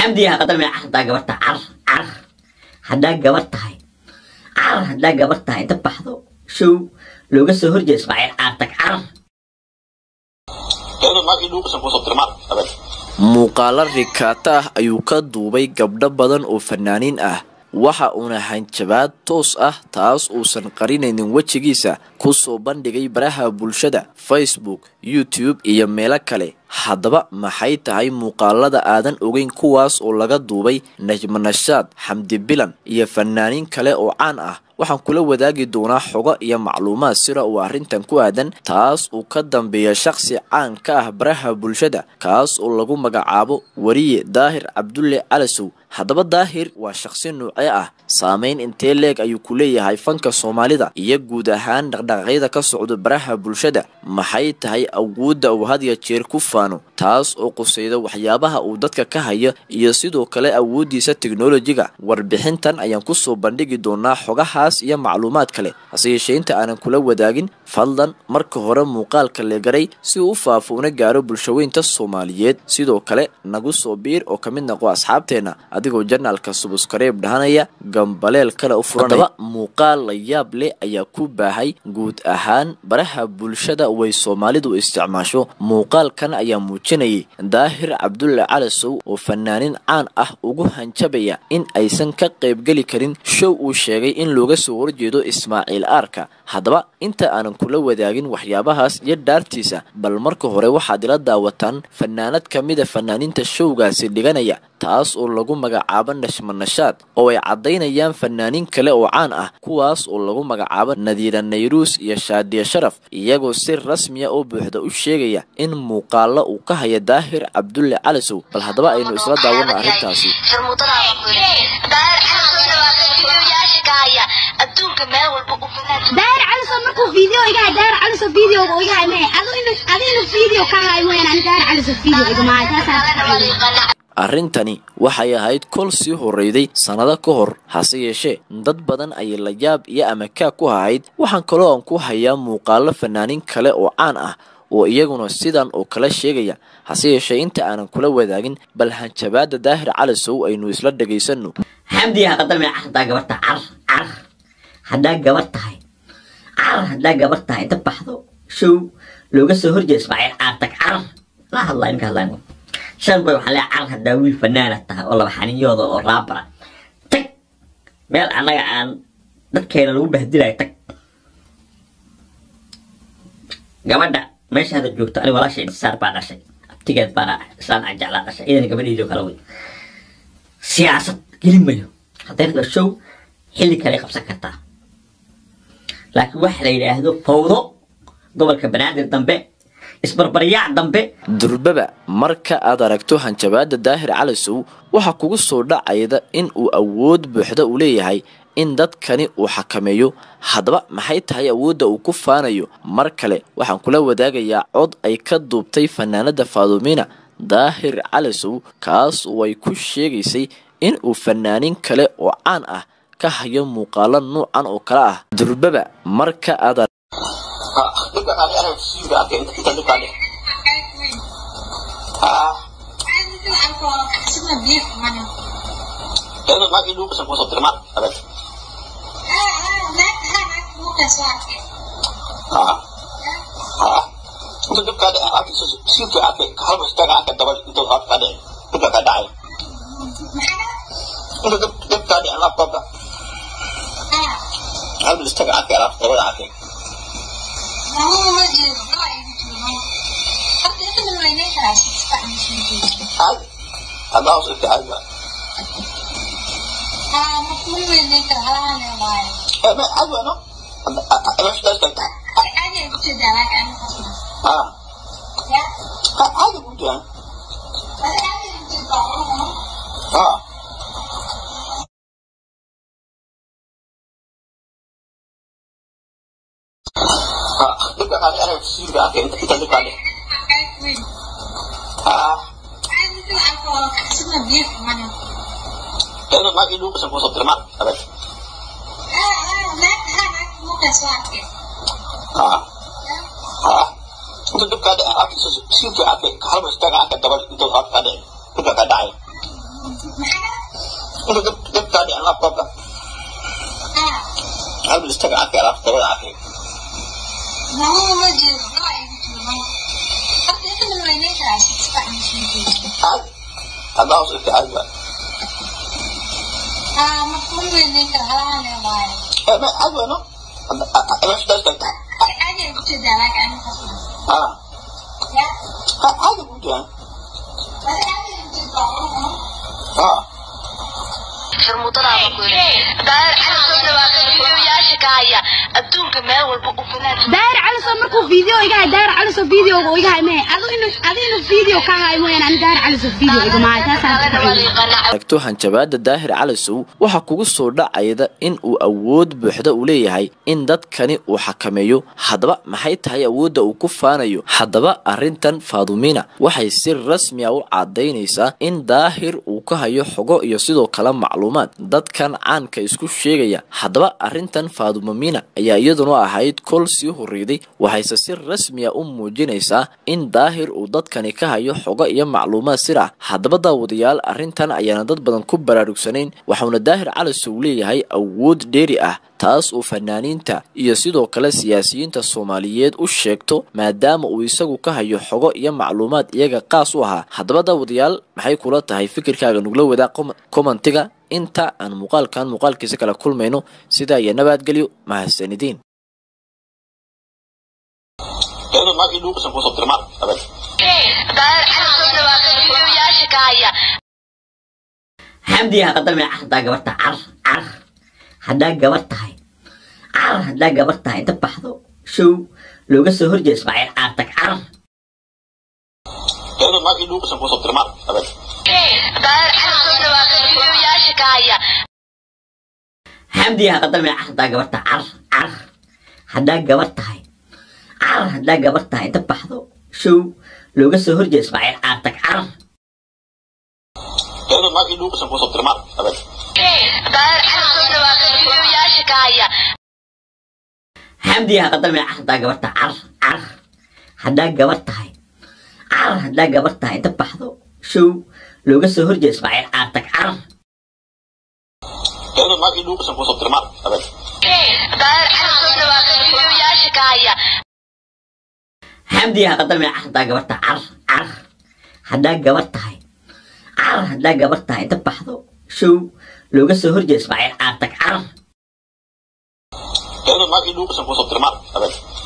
حمدي هقدر من حدا قبرت عر حدا قبرت هاي عر حدا قبرت هاي تبحثوا شو لو قصة هرجة إسماعيل عارتك عر muuqaalo rikaata ah ayuu ka duubay gabdho badan oo fanaaniin ah waxa uuna hanjabaad toos ah taas uusan qarinaynin wejigiisa ku soo bandhigay baraha bulshada Facebook, YouTube iyo meelo kale. haddaba maxay tahay muuqaalada aadan ogeyn kuwaas oo laga duubay Najma Nashaad, Xamdi Bilan iyo fanaaniin kale oo caan ah? waxaan kula wadaagi doonaa xogo iyo macluumaad sir ah oo arrintan ku aadan, taas oo ka dambeeya shakhsi caan ka ah baraha bulshada kaas oo lagu magacaabo wariye Daahir Cabdulle Calasow. haddaba Daahir waa shakhsi nuucee ah, saameyn intee leeg ayuu ku leeyahay fanka Soomaalida iyo guud ahaan dhaqdhaqaaqyada ka socda baraha bulshada? maxay tahay awoodda uu had iyo jeer ku faano, taas oo qusayda waxyaabaha uu dadka ka hayo iyo sidoo kale awoodiisa teknolojiga? warbixintan ayaan ku soo bandhigi doonaa xogahaas iyo macluumaad kale. hase yeeshee inta aanan kula wadaagin, fadlan marka hore muuqaalka la garay si uu u faafo una gaaro bulshaweynta Soomaaliyeed. sidoo kale nagu soo biir oo ka mid noqo asxaabteena adigoo janaalka subscribe dhahanaya, gambaleel kale u furanaya. haddaba muuqaal la yaab leh ayaa ku baahay guud ahaan baraha bulshada way Soomaalidu isticmaasho. muuqaalkan ayaa muujinayay Daahir Cabdulle Calasow oo fanaanin caan ah ugu hanjabaya in aysan ka qaybgeli karin show uu sheegay in looga soo horjeedo Ismaaciil Arka. haddaba inta aanan kula wadaagin waxyaabahaas iyo dhaartiisa, bal marka hore waxaad ila daawataan fanaanad ka mid ah fanaaniinta showgaasi dhiganaya, taas oo lagu magacaabo Najma Nashaad, oo ay cadaynayaan fanaaniin kale oo caan ah kuwaas oo lagu magacaabo Nadiira Nayruus iyo Shaadiya Sharaf, iyagoo si rasmi ah oo buuxda u sheegaya in muuqaalo uu ka hayo Daahir Cabdulle Calasow. bal haddaba aynu isla daawano arrintaasi. داير على صمكوا فيديو يا داير على صو فيديو ويا أنا أظن فيديو كان وين أنا داير على صو فيديو يا جماعة. arrintani waxay ahayd kol sii horreeyay sanado ka hor, hase yeeshee dad badan ay la yaab iyo amaka ku ahayd. waxaan kaloo aan ku hayaa muuqaalo fanaaniin kale oo caan ah oo iyaguna sidan oo kala sheegaya. hase yeeshee inta aanan kula wadaagin, bal hanjabaada Daahir Calasow aynu isla dhageysano. حمدي هقدر من حدا قبرت عر حدا قبرت هاي عر حدا قبرت هاي تبحثوا شو لو قصة هرجة إسماعيل عارتك عر لا الله ينك الله ينك شان بيو حلا عر حدا ويل فنانة تها والله بحاني يوضو ورابرة تك ميل أنا عن دكينا لو بهدي تك قبرنا ماشي هذا الجوكت أنا ولا شيء صار بعد شيء تيجي بقى إنسان عجلة شيء إذا قبل يجوا كلوي سياسة كلمة حطيت الشو حلي كلي خمسة كتا، لكن واحد يلاهدو فوضى قبل كبنات الدنبه isbarbaryac dambe. durbaba marka aad aragto hanjabaada Daahir Calasow waxa kugu soo dhacayda in uu awood buuxda u leeyahay in dadkani uu xakameeyo. haddaba maxay tahay awoodda uu ku faanayo? mar kale waxaan kula wadaagayaa cod ay ka duubtay fanaanada Faadumiina Daahir Calasow, kaas oo ay ku sheegaysay in uu fanaanin kale oo caan ah ka hayo muuqaalo noocan oo kala ah. durbaba marka aad جبت تاني على اللابتوب ده قبل اشتغل عافية على اختبار عافية ما هو وجه رأيي حتى انت من وينك عشان تستعمل شيء عادي هذا هو شيء عادي بقى من وينك هلا واي ما عادي انا مش ده اشتغل عادي كنت دارك انا عادي كنت يعني داير على صوت مركو فيديو إيجا داير على صوت فيديو وإيجا ما أظن فيديو كهاي وين أنا داير على صوت فيديو إيجا ما aragto hanjabaada daahir calisow waxa kugu soo dhacayda in uu awood buuxda u leeyahay in dadkani uu xakameeyo haddaba maxay tahay awoodda uu ku faanayo haddaba arrintan Fadumina waxay si rasmi ah u cadeynaysaa in daahir uu ka hayo xogo iyo sidoo kale macluumaad dadkan caanka isku sheegaya haddaba arrintan Fadumina ayaa iyaduna ahayd kol sii horreeyay waxayse si rasmi ah u muujinaysaa in daahir uu dadkani ka hayo xogo iyo macluumaad sir ah haddaba daawadayaal arrintan ayaana dad badan ku baraarugsanayn waxaana daahir calisow leeyahay awood dheeri ah taas oo fanaaniinta iyo sidoo kale siyaasiyiinta Soomaaliyeed u sheegto maadaama uu isagu ka hayo xogo iyo macluumaad iyaga qaas u ahaa haddaba daawadayaal maxay kula tahay fikirkaaga nugla wadaag commentiga inta aan muuqaalkiisa kala kulmayno sida ay nabadgelyo mahadsanidin ما في لوكس نقص الدرمات أبدا حمدي هقدر من حدا قبرت عر حدا قبرت هاي عر حدا قبرت هاي انت بحثو شو لو قصه هرجي اسماعيل عارتك عر ما في لوكس نقص الدرمات أبدا حمدي هقدر من حدا قبرت عر حدا قبرت هاي عر حدا قبرت هاي انت بحثو شو لو قصه هرجي اسماعيل عارتك عر ما في لوكس نقص الدرمات أبدا حمدي هقدر من حدا قبرت عر حدا قبرت هاي عر حدا قبرت هاي انت بحثو شو لو قصه هرجي اسماعيل عارتك عر ما في لوكس نقص الدرمات أبدا حمدي هقدر من حدا قبرت عر حدا قبرت هاي عر حدا قبرت هاي انت بحثو شو لو قصه هرجي اسماعيل عارتك عر ما في لوكس نقص الدرمات أبدا